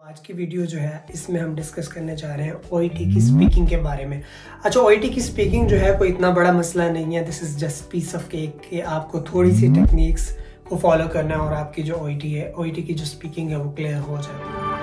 आज की वीडियो जो है इसमें हम डिस्कस करने जा रहे हैं ओईटी की स्पीकिंग के बारे में। अच्छा, ओईटी की स्पीकिंग जो है कोई इतना बड़ा मसला नहीं है। This is just piece of cake कि आपको थोड़ी सी टेक्निक्स को फॉलो करना है और आपकी जो ओईटी है, ओईटी की जो स्पीकिंग है वो क्लियर हो जाती है।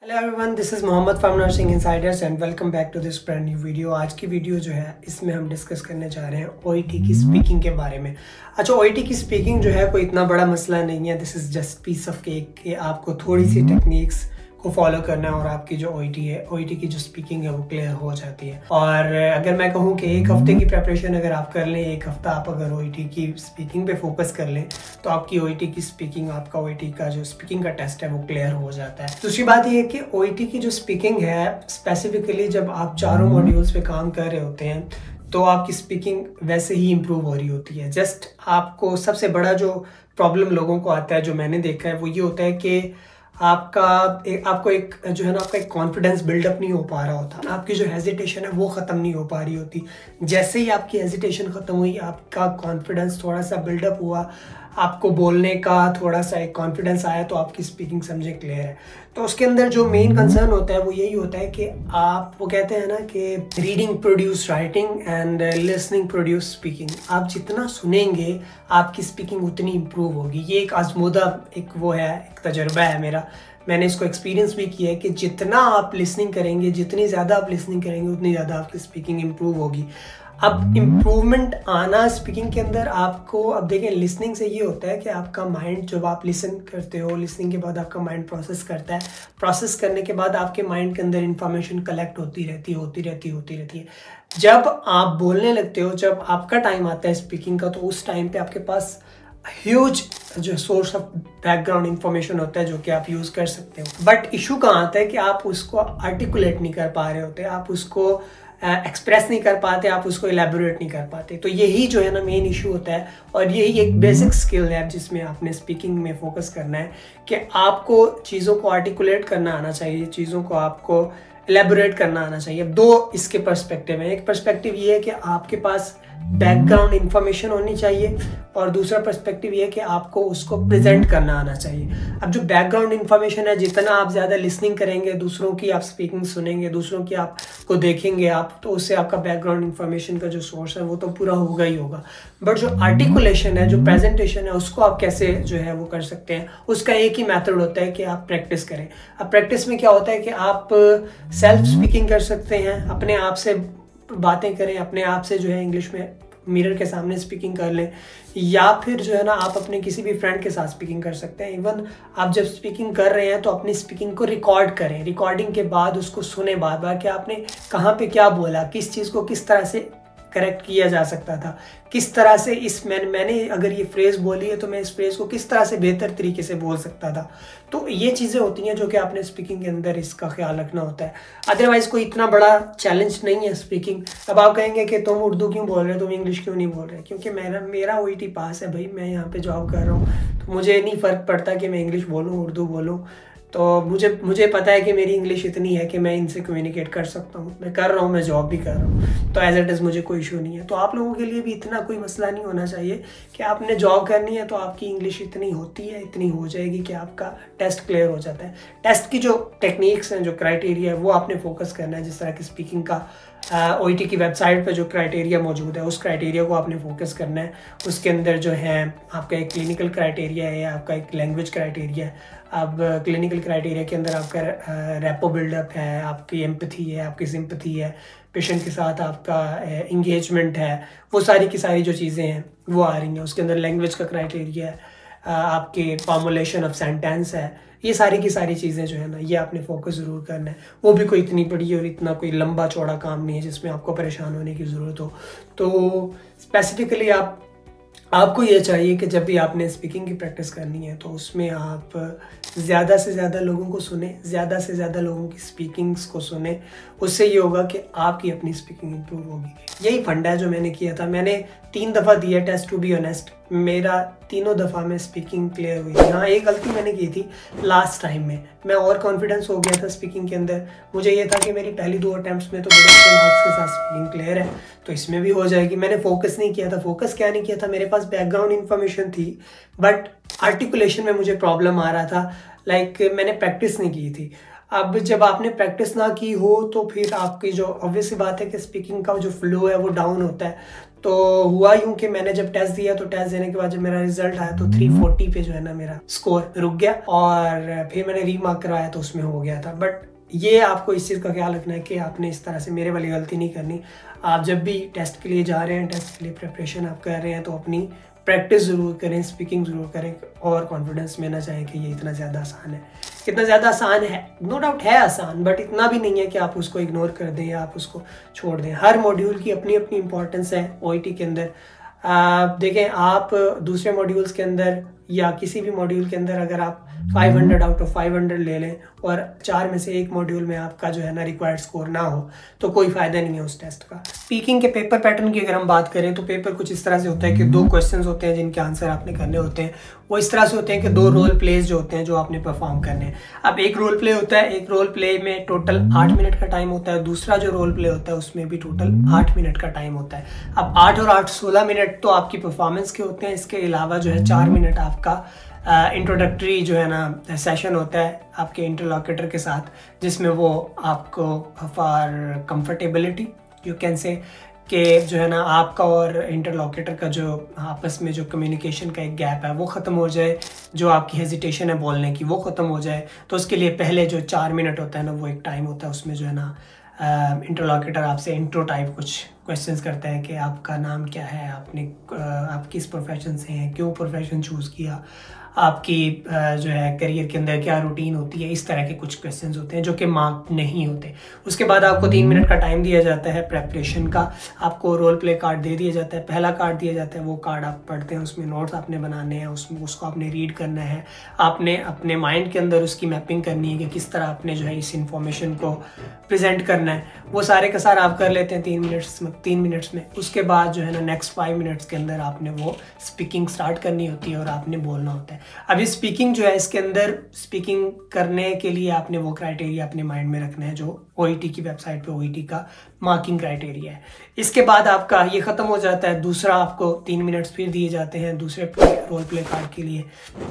Hello everyone, this is Mohammed from nursing insiders and welcome back to this brand new video. आज की वीडियो जो है इसमें हम डिस्कस करने जा रहे हैं ओईटी की स्पीकिंग के बारे में। अच्छा, ओईटी की स्पीकिंग जो है कोई इतना बड़ा मसला नहीं है। This is just piece of cake कि आपको थोड़ी सी टेक्निक्स को फॉलो करना है और आपकी जो ओईटी है, ओईटी की जो स्पीकिंग है वो क्लियर हो जाती है। और अगर मैं कहूँ कि एक हफ्ते की प्रिपरेशन अगर आप कर लें, एक हफ्ता आप अगर ओईटी की स्पीकिंग पे फोकस कर लें तो आपकी ओईटी की स्पीकिंग, आपका ओईटी का जो स्पीकिंग का टेस्ट है वो क्लियर हो जाता है। दूसरी बात ये है कि ओईटी की जो स्पीकिंग है, स्पेसिफिकली जब आप चारों मॉड्यूल्स पे काम कर रहे होते हैं तो आपकी स्पीकिंग वैसे ही इम्प्रूव हो रही होती है। जस्ट आपको सबसे बड़ा जो प्रॉब्लम लोगों को आता है, जो मैंने देखा है, वो ये होता है कि आपको एक जो है ना, आपका एक कॉन्फिडेंस बिल्डअप नहीं हो पा रहा होता। आपकी जो हेजिटेशन है वो ख़त्म नहीं हो पा रही होती। जैसे ही आपकी हेजिटेशन ख़त्म हुई, आपका कॉन्फिडेंस थोड़ा सा बिल्डअप हुआ, आपको बोलने का थोड़ा सा एक कॉन्फिडेंस आया तो आपकी स्पीकिंग समझे क्लियर है। तो उसके अंदर जो मेन कंसर्न होता है वो यही होता है कि आप, वो कहते हैं ना कि reading produce writing and listening produce speaking. आप जितना सुनेंगे आपकी स्पीकिंग उतनी इम्प्रूव होगी। ये एक आजमूदा एक वो है, एक तजर्बा है मेरा। मैंने इसको एक्सपीरियंस भी किया है कि जितना आप लिसनिंग करेंगे, जितनी ज़्यादा आप लिसनिंग करेंगे, उतनी ज़्यादा आपकी स्पीकिंग इम्प्रूव होगी। अब इम्प्रूवमेंट आना स्पीकिंग के अंदर आपको, अब देखें, लिसनिंग से ये होता है कि आपका माइंड, जब आप लिसन करते हो, लिसनिंग के बाद आपका माइंड प्रोसेस करता है। प्रोसेस करने के बाद आपके माइंड के अंदर इंफॉर्मेशन कलेक्ट होती रहती है। जब आप बोलने लगते हो, जब आपका टाइम आता है स्पीकिंग का, तो उस टाइम पे आपके पास ह्यूज जो सोर्स ऑफ बैकग्राउंड इंफॉर्मेशन होता है जो कि आप यूज़ कर सकते हो। बट इशू कहाँ आता है कि आप उसको आर्टिकुलेट नहीं कर पा रहे होते, आप उसको एक्सप्रेस नहीं कर पाते, आप उसको एलैबोरेट नहीं कर पाते। तो यही जो है ना मेन इशू होता है, और यही एक बेसिक स्किल है जिसमें आपने स्पीकिंग में फोकस करना है कि आपको चीज़ों को आर्टिकुलेट करना आना चाहिए, चीज़ों को आपको एलैबोरेट करना आना चाहिए। अब दो इसके पर्सपेक्टिव है। एक पर्सपेक्टिव ये है कि आपके पास बैकग्राउंड इंफॉर्मेशन होनी चाहिए, और दूसरा पर्सपेक्टिव ये है कि आपको उसको प्रेजेंट करना आना चाहिए। अब जो बैकग्राउंड इंफॉर्मेशन है, जितना आप ज़्यादा लिसनिंग करेंगे, दूसरों की आप स्पीकिंग सुनेंगे, दूसरों की आपको देखेंगे आप, तो उससे आपका बैकग्राउंड इंफॉर्मेशन का जो सोर्स है वो तो पूरा होगा ही होगा। बट जो आर्टिकुलेशन है, जो प्रेजेंटेशन है, उसको आप कैसे जो है वो कर सकते हैं, उसका एक ही मेथड होता है कि आप प्रैक्टिस करें। अब प्रैक्टिस में क्या होता है कि आप सेल्फ स्पीकिंग कर सकते हैं, अपने आप से बातें करें, अपने आप से जो है इंग्लिश में मिरर के सामने स्पीकिंग कर लें, या फिर जो है ना आप अपने किसी भी फ्रेंड के साथ स्पीकिंग कर सकते हैं। इवन आप जब स्पीकिंग कर रहे हैं तो अपनी स्पीकिंग को रिकॉर्ड करें, रिकॉर्डिंग के बाद उसको सुने बार बार कि आपने कहाँ पे क्या बोला, किस चीज़ को किस तरह से करेक्ट किया जा सकता था, किस तरह से मैंने अगर ये फ्रेज़ बोली है तो मैं इस फ्रेज़ को किस तरह से बेहतर तरीके से बोल सकता था। तो ये चीज़ें होती हैं जो कि आपने स्पीकिंग के अंदर इसका ख्याल रखना होता है। अदरवाइज़ कोई इतना बड़ा चैलेंज नहीं है स्पीकिंग। अब आप कहेंगे कि तुम उर्दू क्यों बोल रहे हो, तुम इंग्लिश क्यों नहीं बोल रहे? क्योंकि मेरा ओईटी पास है भाई, मैं यहाँ पर जॉब कर रहा हूँ, तो मुझे नहीं फ़र्क पड़ता कि मैं इंग्लिश बोलूँ, उर्दू बोलूँ। तो मुझे पता है कि मेरी इंग्लिश इतनी है कि मैं इनसे कम्युनिकेट कर सकता हूँ। मैं कर रहा हूँ, मैं जॉब भी कर रहा हूँ, तो एज इट इज़ मुझे कोई इशू नहीं है। तो आप लोगों के लिए भी इतना कोई मसला नहीं होना चाहिए कि आपने जॉब करनी है तो आपकी इंग्लिश इतनी होती है, इतनी हो जाएगी कि आपका टेस्ट क्लियर हो जाता है। टेस्ट की जो टेक्निक्स हैं, जो क्राइटेरिया है, वो आपने फोकस करना है। जिस तरह की स्पीकिंग का ओईटी की वेबसाइट पर जो क्राइटेरिया मौजूद है, उस क्राइटेरिया को आपने फोकस करना है। उसके अंदर जो है आपका एक क्लिनिकल क्राइटेरिया है, आपका एक लैंग्वेज क्राइटेरिया है। अब क्लिनिकल क्राइटेरिया के अंदर आपका रैपो बिल्डअप है, आपकी एम्पैथी है, आपकी सिंपैथी है, पेशेंट के साथ आपका इंगेजमेंट है, वो सारी की सारी जो चीज़ें हैं वो आ रही हैं। उसके अंदर लैंग्वेज का क्राइटेरिया है, आपके फॉर्मुलेशन ऑफ सेंटेंस है, ये सारी की सारी चीज़ें जो है ना, ये आपने फोकस ज़रूर करना है। वो भी कोई इतनी बड़ी और इतना कोई लंबा चौड़ा काम नहीं है जिसमें आपको परेशान होने की ज़रूरत हो। तो स्पेसिफिकली आपको ये चाहिए कि जब भी आपने स्पीकिंग की प्रैक्टिस करनी है तो उसमें आप ज़्यादा से ज़्यादा लोगों को सुने, ज़्यादा से ज़्यादा लोगों की स्पीकिंग्स को सुने। उससे ये होगा कि आपकी अपनी स्पीकिंग इम्प्रूव होगी। यही फंडा है जो मैंने किया था। मैंने 3 दफ़ा दिया टेस्ट, टू बी ऑनेस्ट। मेरा तीनों दफ़ा में स्पीकिंग क्लियर हुई थी। हाँ, एक गलती मैंने की थी लास्ट टाइम में, मैं और कॉन्फिडेंस हो गया था स्पीकिंग के अंदर। मुझे ये था कि मेरी पहली 2 अटैम्प्ट्स में तो बड़े अच्छे मार्क्स के साथ स्पीकिंग क्लियर है, तो इसमें भी हो जाएगी। मैंने फोकस नहीं किया था। फोकस क्या नहीं किया था, मेरे पास बैकग्राउंड इन्फॉर्मेशन थी बट आर्टिकुलेशन में मुझे प्रॉब्लम आ रहा था। मैंने प्रैक्टिस नहीं की थी। अब जब आपने प्रैक्टिस ना की हो तो फिर आपकी जो ऑब्वियस सी बात है कि स्पीकिंग का जो फ्लो है वो डाउन होता है। तो हुआ यूं कि मैंने जब टेस्ट दिया तो टेस्ट देने के बाद जब मेरा रिजल्ट आया तो 340 पे जो है ना मेरा स्कोर रुक गया, और फिर मैंने रीमार्क कराया तो उसमें हो गया था। बट ये आपको इस चीज़ का ख्याल रखना है कि आपने इस तरह से मेरे वाली गलती नहीं करनी। आप जब भी टेस्ट के लिए जा रहे हैं, टेस्ट के लिए प्रिपरेशन आप कर रहे हैं, तो अपनी प्रैक्टिस ज़रूर करें, स्पीकिंग ज़रूर करें, और कॉन्फिडेंस में ना चाहें कि ये इतना ज़्यादा आसान है। इतना ज़्यादा आसान है, नो डाउट है आसान, बट इतना भी नहीं है कि आप उसको इग्नोर कर दें या आप उसको छोड़ दें। हर मॉड्यूल की अपनी अपनी इंपॉर्टेंस है ओईटी के अंदर। देखें, आप दूसरे मॉड्यूल्स के अंदर या किसी भी मॉड्यूल के अंदर अगर आप 500 आउट ऑफ 500 ले लें और 4 में से एक मॉड्यूल में आपका जो है ना रिक्वायर्ड स्कोर ना हो, तो कोई फायदा नहीं है उस टेस्ट का। स्पीकिंग के पेपर पैटर्न की अगर हम बात करें तो पेपर कुछ इस तरह से होता है कि 2 क्वेश्चंस होते हैं जिनके आंसर आपने करने होते हैं। वो इस तरह से होते हैं कि 2 रोल प्लेज जो होते हैं जो आपने परफॉर्म करने हैं। अब एक रोल प्ले होता है, एक रोल प्ले में टोटल 8 मिनट का टाइम होता है, दूसरा जो रोल प्ले होता है उसमें भी टोटल 8 मिनट का टाइम होता है। अब 8 और 8 16 मिनट तो आपकी परफॉर्मेंस के होते हैं। इसके अलावा जो है 4 मिनट आपका इंट्रोडक्टरी जो है ना सेशन होता है आपके इंटरलॉकेटर के साथ, जिसमें वो आपको for comfortability you can say कि जो है ना आपका और इंटरलॉकेटर का जो आपस में जो कम्युनिकेशन का एक गैप है वो ख़त्म हो जाए, जो आपकी हेजिटेशन है बोलने की वो ख़त्म हो जाए। तो उसके लिए पहले जो 4 मिनट होता है ना, वो एक टाइम होता है, उसमें जो है ना इंटरलॉकेटर आपसे इंट्रो टाइप कुछ क्वेश्चंस करता है कि आपका नाम क्या है, आप किस प्रोफेशन से हैं, क्यों प्रोफेशन चूज़ किया, आपकी जो है करियर के अंदर क्या रूटीन होती है। इस तरह के कुछ क्वेश्चंस होते हैं जो कि मार्क नहीं होते। उसके बाद आपको 3 मिनट का टाइम दिया जाता है प्रेपरेशन का। आपको रोल प्ले कार्ड दे दिया जाता है, पहला कार्ड दिया जाता है, वो कार्ड आप पढ़ते हैं, उसमें नोट्स आपने बनाने हैं, उसको आपने रीड करना है, आपने अपने माइंड के अंदर उसकी मैपिंग करनी है कि किस तरह आपने जो है इस इंफॉर्मेशन को प्रेजेंट करना है। वो सारे का सारा आप कर लेते हैं 3 मिनट्स में। उसके बाद जो है ना नेक्स्ट 5 मिनट्स के अंदर आपने वो स्पीकिंग स्टार्ट करनी होती है और आपने बोलना होता है। अभी स्पीकिंग जो है, इसके अंदर स्पीकिंग करने के लिए आपने वो क्राइटेरिया अपने माइंड में रखना है जो ओईटी की वेबसाइट पे ओईटी का मार्किंग क्राइटेरिया है। इसके बाद आपका ये ख़त्म हो जाता है। दूसरा आपको 3 मिनट्स फिर दिए जाते हैं दूसरे रोल प्ले कार्ड के लिए।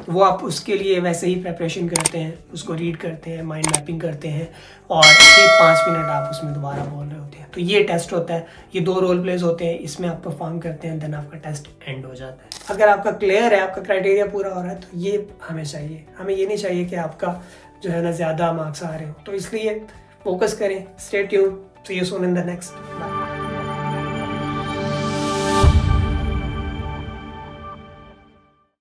वो आप उसके लिए वैसे ही प्रेपरेशन करते हैं, उसको रीड करते हैं, माइंड मैपिंग करते हैं, और फिर 5 मिनट आप उसमें दोबारा बोल रहे होते हैं। तो ये टेस्ट होता है। ये 2 रोल प्लेज होते हैं, इसमें आप परफॉर्म करते हैं, देन आपका टेस्ट एंड हो जाता है। अगर आपका क्लियर है, आपका क्राइटेरिया पूरा हो रहा है, तो ये हमें चाहिए। हमें ये नहीं चाहिए कि आपका जो है ना ज़्यादा मार्क्स आ रहे हो। तो इसलिए फोकस करें। Stay tuned, see you soon in the next. Bye.